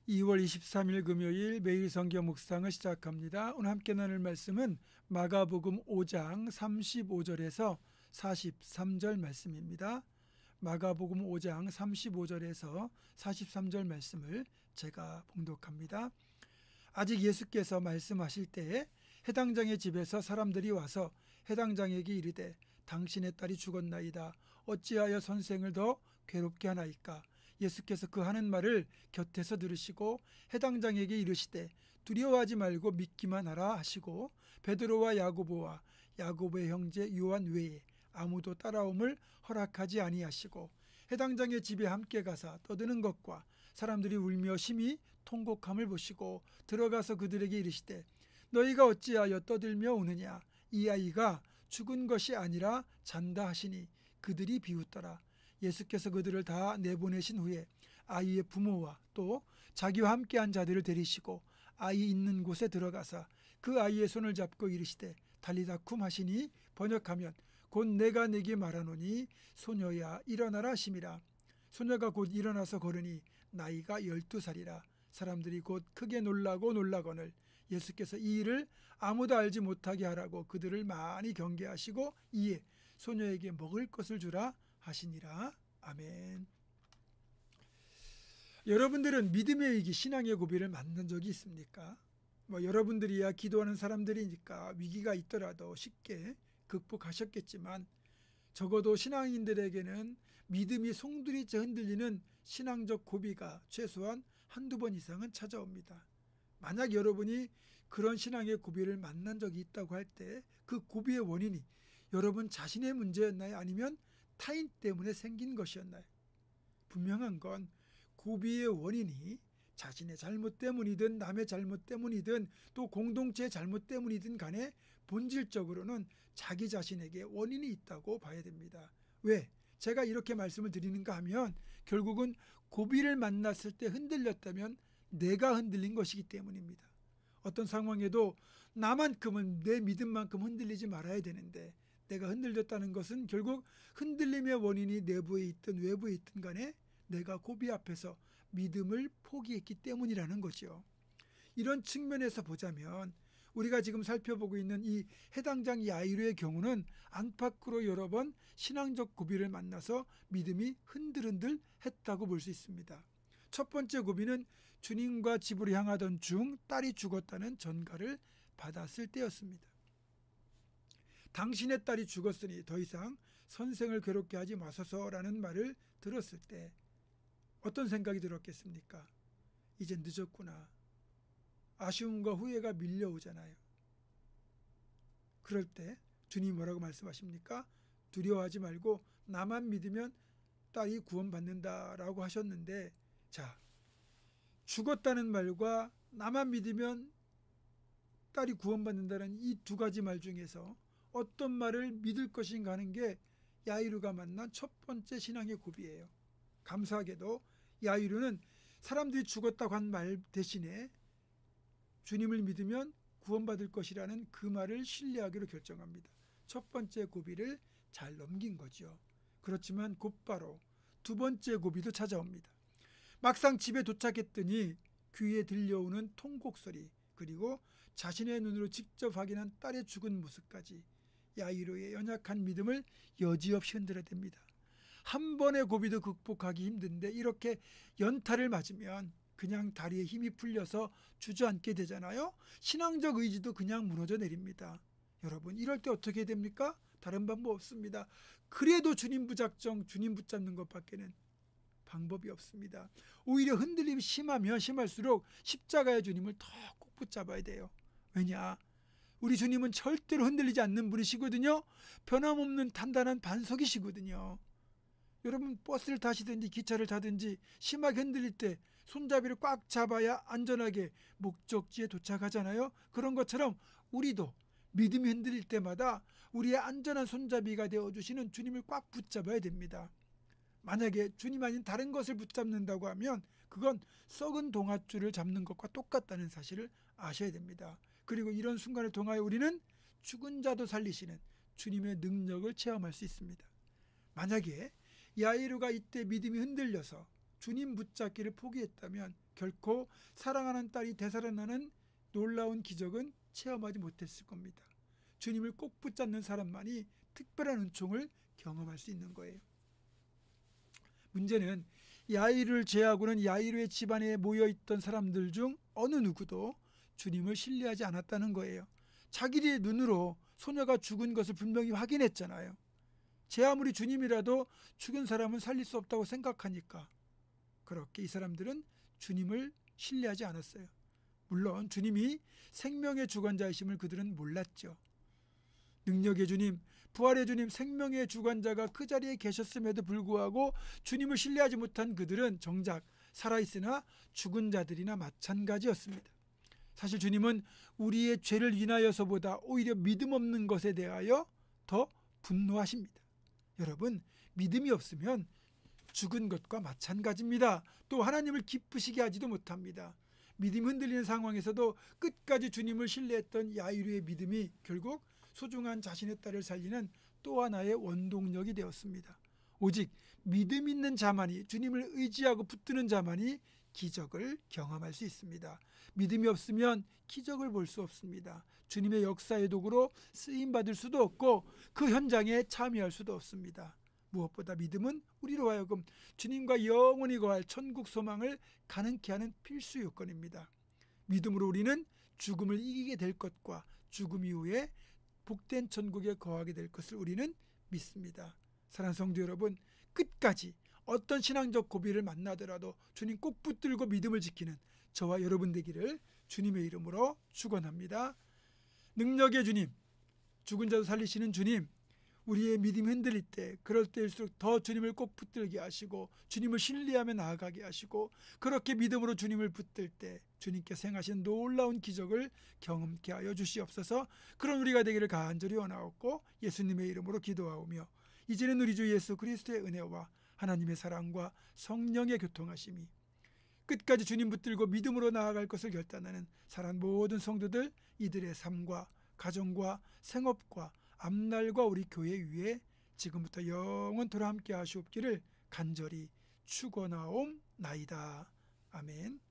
2월 23일 금요일 매일 성경 묵상을 시작합니다. 오늘 함께 나눌 말씀은 마가복음 5장 35절에서 43절 말씀입니다. 마가복음 5장 35절에서 43절 말씀을 제가 봉독합니다. 아직 예수께서 말씀하실 때에 해당장의 집에서 사람들이 와서 해당장에게 이르되 당신의 딸이 죽었나이다. 어찌하여 선생을 더 괴롭게 하나이까? 예수께서 그 하는 말을 곁에서 들으시고 해당장에게 이르시되 두려워하지 말고 믿기만 하라 하시고 베드로와 야고보와 야고보의 형제 요한 외에 아무도 따라옴을 허락하지 아니하시고 해당장의 집에 함께 가사 떠드는 것과 사람들이 울며 심히 통곡함을 보시고 들어가서 그들에게 이르시되 너희가 어찌하여 떠들며 우느냐? 이 아이가 죽은 것이 아니라 잔다 하시니 그들이 비웃더라. 예수께서 그들을 다 내보내신 후에 아이의 부모와 또 자기와 함께한 자들을 데리시고 아이 있는 곳에 들어가사 그 아이의 손을 잡고 이르시되 달리다쿰 하시니 번역하면 곧 내가 네게 말하노니 소녀야 일어나라 하심이라. 소녀가 곧 일어나서 걸으니 나이가 12살이라. 사람들이 곧 크게 놀라거늘 예수께서 이 일을 아무도 알지 못하게 하라고 그들을 많이 경계하시고 이에 소녀에게 먹을 것을 주라 하시니라. 아멘. 여러분들은 믿음의 위기, 신앙의 고비를 만난 적이 있습니까? 여러분들이야 기도하는 사람들이니까 위기가 있더라도 쉽게 극복하셨겠지만 적어도 신앙인들에게는 믿음이 송두리째 흔들리는 신앙적 고비가 최소한 한두 번 이상은 찾아옵니다. 만약 여러분이 그런 신앙의 고비를 만난 적이 있다고 할 때 그 고비의 원인이 여러분 자신의 문제였나요? 아니면 타인 때문에 생긴 것이었나요? 분명한 건 고비의 원인이 자신의 잘못 때문이든 남의 잘못 때문이든 또 공동체의 잘못 때문이든 간에 본질적으로는 자기 자신에게 원인이 있다고 봐야 됩니다. 왜? 제가 이렇게 말씀을 드리는가 하면 결국은 고비를 만났을 때 흔들렸다면 내가 흔들린 것이기 때문입니다. 어떤 상황에도 나만큼은 내 믿음만큼 흔들리지 말아야 되는데 내가 흔들렸다는 것은 결국 흔들림의 원인이 내부에 있든 외부에 있든 간에 내가 고비 앞에서 믿음을 포기했기 때문이라는 거죠. 이런 측면에서 보자면 우리가 지금 살펴보고 있는 이 해당장 야이로의 경우는 안팎으로 여러 번 신앙적 고비를 만나서 믿음이 흔들흔들 했다고 볼 수 있습니다. 첫 번째 고비는 주님과 집으로 향하던 중 딸이 죽었다는 전가를 받았을 때였습니다. 당신의 딸이 죽었으니 더 이상 선생을 괴롭게 하지 마소서라는 말을 들었을 때 어떤 생각이 들었겠습니까? 이제 늦었구나. 아쉬움과 후회가 밀려오잖아요. 그럴 때 주님이 뭐라고 말씀하십니까? 두려워하지 말고 나만 믿으면 딸이 구원받는다라고 하셨는데, 자, 죽었다는 말과 나만 믿으면 딸이 구원받는다는 이 두 가지 말 중에서 어떤 말을 믿을 것인가 하는 게 야이루가 만난 첫 번째 신앙의 고비예요. 감사하게도 야이루는 사람들이 죽었다고 한 말 대신에 주님을 믿으면 구원받을 것이라는 그 말을 신뢰하기로 결정합니다. 첫 번째 고비를 잘 넘긴 거죠. 그렇지만 곧바로 두 번째 고비도 찾아옵니다. 막상 집에 도착했더니 귀에 들려오는 통곡소리, 그리고 자신의 눈으로 직접 확인한 딸의 죽은 모습까지 야이로의 연약한 믿음을 여지없이 흔들어댑니다. 한 번의 고비도 극복하기 힘든데 이렇게 연타를 맞으면 그냥 다리에 힘이 풀려서 주저앉게 되잖아요. 신앙적 의지도 그냥 무너져 내립니다. 여러분, 이럴 때 어떻게 됩니까? 다른 방법 없습니다. 그래도 주님 부작정, 주님 붙잡는 것밖에는 방법이 없습니다. 오히려 흔들림이 심하면 심할수록 십자가의 주님을 더 꼭 붙잡아야 돼요. 왜냐? 우리 주님은 절대로 흔들리지 않는 분이시거든요. 변함없는 단단한 반석이시거든요. 여러분, 버스를 타시든지 기차를 타든지 심하게 흔들릴 때 손잡이를 꽉 잡아야 안전하게 목적지에 도착하잖아요. 그런 것처럼 우리도 믿음이 흔들릴 때마다 우리의 안전한 손잡이가 되어주시는 주님을 꽉 붙잡아야 됩니다. 만약에 주님 아닌 다른 것을 붙잡는다고 하면 그건 썩은 동아줄을 잡는 것과 똑같다는 사실을 아셔야 됩니다. 그리고 이런 순간을 통하여 우리는 죽은 자도 살리시는 주님의 능력을 체험할 수 있습니다. 만약에 야이루가 이때 믿음이 흔들려서 주님 붙잡기를 포기했다면 결코 사랑하는 딸이 되살아나는 놀라운 기적은 체험하지 못했을 겁니다. 주님을 꼭 붙잡는 사람만이 특별한 은총을 경험할 수 있는 거예요. 문제는 야이루를 제외하고는 야이루의 집안에 모여있던 사람들 중 어느 누구도 주님을 신뢰하지 않았다는 거예요. 자기의 눈으로 소녀가 죽은 것을 분명히 확인했잖아요. 제 아무리 주님이라도 죽은 사람은 살릴 수 없다고 생각하니까 그렇게 이 사람들은 주님을 신뢰하지 않았어요. 물론 주님이 생명의 주관자이심을 그들은 몰랐죠. 능력의 주님, 부활의 주님, 생명의 주관자가 그 자리에 계셨음에도 불구하고 주님을 신뢰하지 못한 그들은 정작 살아있으나 죽은 자들이나 마찬가지였습니다. 사실 주님은 우리의 죄를 인하여서보다 오히려 믿음 없는 것에 대하여 더 분노하십니다. 여러분, 믿음이 없으면 죽은 것과 마찬가지입니다. 또 하나님을 기쁘시게 하지도 못합니다. 믿음 흔들리는 상황에서도 끝까지 주님을 신뢰했던 야이루의 믿음이 결국 소중한 자신의 딸을 살리는 또 하나의 원동력이 되었습니다. 오직 믿음 있는 자만이, 주님을 의지하고 붙드는 자만이 기적을 경험할 수 있습니다. 믿음이 없으면 기적을 볼 수 없습니다. 주님의 역사의 도구로 쓰임받을 수도 없고 그 현장에 참여할 수도 없습니다. 무엇보다 믿음은 우리로 하여금 주님과 영원히 거할 천국 소망을 가능케 하는 필수 요건입니다. 믿음으로 우리는 죽음을 이기게 될 것과 죽음 이후에 복된 천국에 거하게 될 것을 우리는 믿습니다. 사랑하는 성도 여러분, 끝까지 어떤 신앙적 고비를 만나더라도 주님 꼭 붙들고 믿음을 지키는 저와 여러분 되기를 주님의 이름으로 축원합니다. 능력의 주님, 죽은 자도 살리시는 주님, 우리의 믿음이 흔들릴 때, 그럴 때일수록 더 주님을 꼭 붙들게 하시고 주님을 신뢰하며 나아가게 하시고 그렇게 믿음으로 주님을 붙들 때 주님께서 행하신 놀라운 기적을 경험케 하여 주시옵소서. 그런 우리가 되기를 간절히 원하옵고 예수님의 이름으로 기도하오며 이제는 우리 주 예수 그리스도의 은혜와 하나님의 사랑과 성령의 교통하심이 끝까지 주님 붙들고 믿음으로 나아갈 것을 결단하는 사랑하는 모든 성도들, 이들의 삶과 가정과 생업과 앞날과 우리 교회 위에 지금부터 영원토록 함께 하시옵기를 간절히 축원하옵나이다. 아멘.